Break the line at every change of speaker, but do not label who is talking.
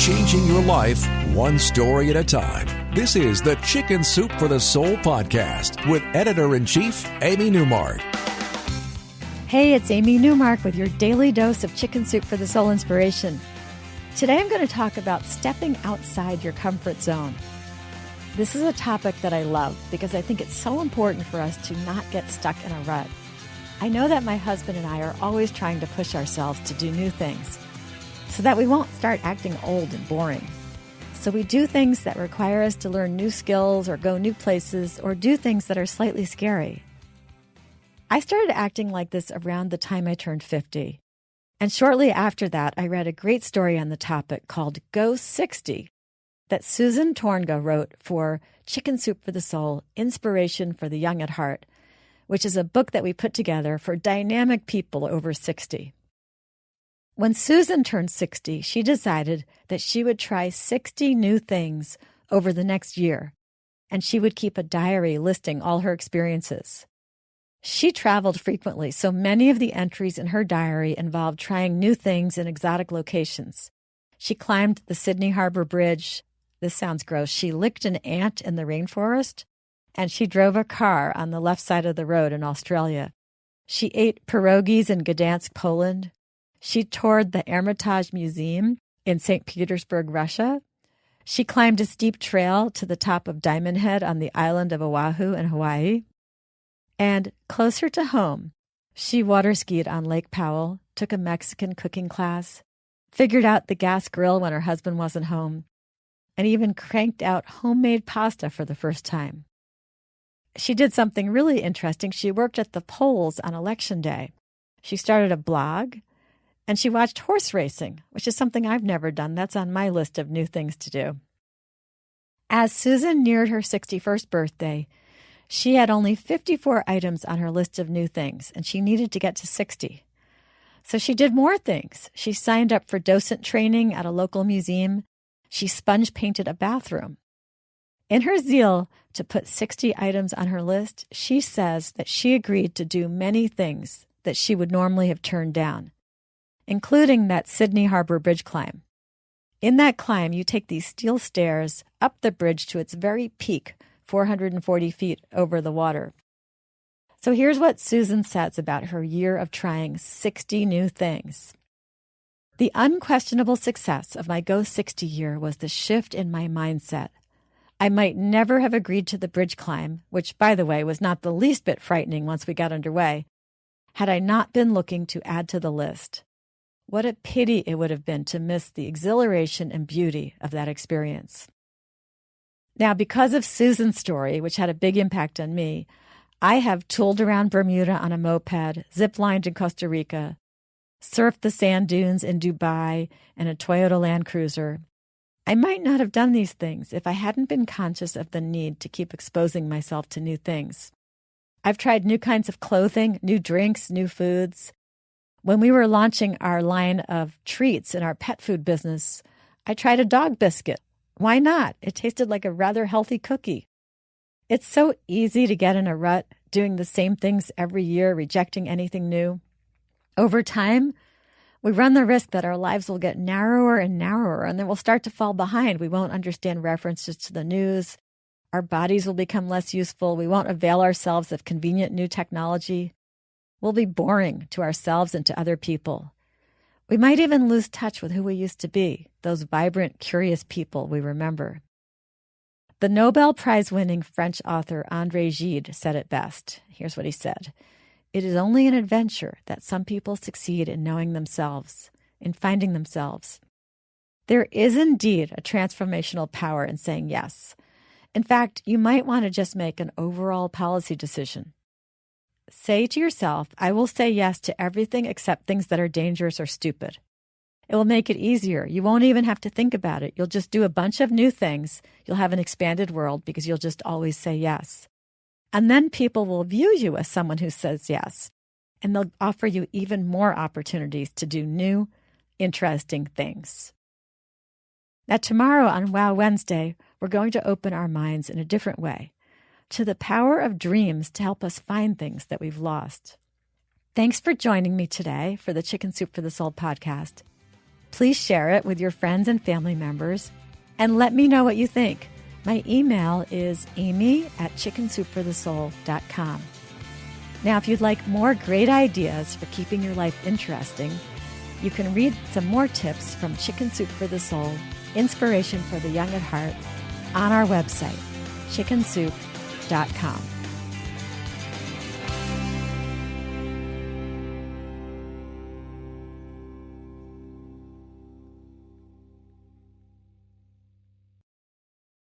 changing your life one story at a time. This is the Chicken Soup for the Soul podcast with Editor-in-Chief Amy Newmark.
Hey, it's Amy Newmark with your daily dose of Chicken Soup for the Soul inspiration. Today I'm going to talk about stepping outside your comfort zone. This is a topic that I love because I think it's so important for us to not get stuck in a rut. I know that my husband and I are always trying to push ourselves to do new things so that we won't start acting old and boring. So we do things that require us to learn new skills or go new places or do things that are slightly scary. I started acting like this around the time I turned 50. And shortly after that, I read a great story on the topic called Go 60 that Susan Tornga wrote for Chicken Soup for the Soul, Inspiration for the Young at Heart, which is a book that we put together for dynamic people over 60. When Susan turned 60, she decided that she would try 60 new things over the next year, and she would keep a diary listing all her experiences. She traveled frequently, so many of the entries in her diary involved trying new things in exotic locations. She climbed the Sydney Harbor Bridge. This sounds gross. She licked an ant in the rainforest, and she drove a car on the left side of the road in Australia. She ate pierogies in Gdansk, Poland. She toured the Hermitage Museum in St. Petersburg, Russia. She climbed a steep trail to the top of Diamond Head on the island of Oahu in Hawaii. And closer to home, she water skied on Lake Powell, took a Mexican cooking class, figured out the gas grill when her husband wasn't home, and even cranked out homemade pasta for the first time. She did something really interesting. She worked at the polls on Election Day. She started a blog, and she watched horse racing, which is something I've never done. That's on my list of new things to do. As Susan neared her 61st birthday, she had only 54 items on her list of new things, and she needed to get to 60. So she did more things. She signed up for docent training at a local museum. She sponge painted a bathroom. In her zeal to put 60 items on her list, she says that she agreed to do many things that she would normally have turned down, including that Sydney Harbor Bridge climb. In that climb, you take these steel stairs up the bridge to its very peak, 440 feet over the water. So here's what Susan says about her year of trying 60 new things. The unquestionable success of my Go 60 year was the shift in my mindset. I might never have agreed to the bridge climb, which, by the way, was not the least bit frightening once we got underway, had I not been looking to add to the list. What a pity it would have been to miss the exhilaration and beauty of that experience. Now, because of Susan's story, which had a big impact on me, I have tooled around Bermuda on a moped, zip-lined in Costa Rica, surfed the sand dunes in Dubai in a Toyota Land Cruiser. I might not have done these things if I hadn't been conscious of the need to keep exposing myself to new things. I've tried new kinds of clothing, new drinks, new foods. When we were launching our line of treats in our pet food business, I tried a dog biscuit. Why not? It tasted like a rather healthy cookie. It's so easy to get in a rut, doing the same things every year, rejecting anything new. Over time, we run the risk that our lives will get narrower and narrower, and then we'll start to fall behind. We won't understand references to the news. Our bodies will become less useful. We won't avail ourselves of convenient new technology. We'll be boring to ourselves and to other people. We might even lose touch with who we used to be, those vibrant, curious people we remember. The Nobel Prize-winning French author André Gide said it best. Here's what he said. It is only an adventure that some people succeed in knowing themselves, in finding themselves. There is indeed a transformational power in saying yes. In fact, you might want to just make an overall policy decision. Say to yourself, I will say yes to everything except things that are dangerous or stupid. It will make it easier. You won't even have to think about it. You'll just do a bunch of new things. You'll have an expanded world because you'll just always say yes. And then people will view you as someone who says yes, and they'll offer you even more opportunities to do new, interesting things. Now, tomorrow on Wow Wednesday, we're going to open our minds in a different way to the power of dreams to help us find things that we've lost. Thanks for joining me today for the Chicken Soup for the Soul podcast. Please share it with your friends and family members and let me know what you think. My email is amy@chickensoupforthesoul.com. Now, if you'd like more great ideas for keeping your life interesting, you can read some more tips from Chicken Soup for the Soul, Inspiration for the Young at Heart, on our website, chickensoup.com.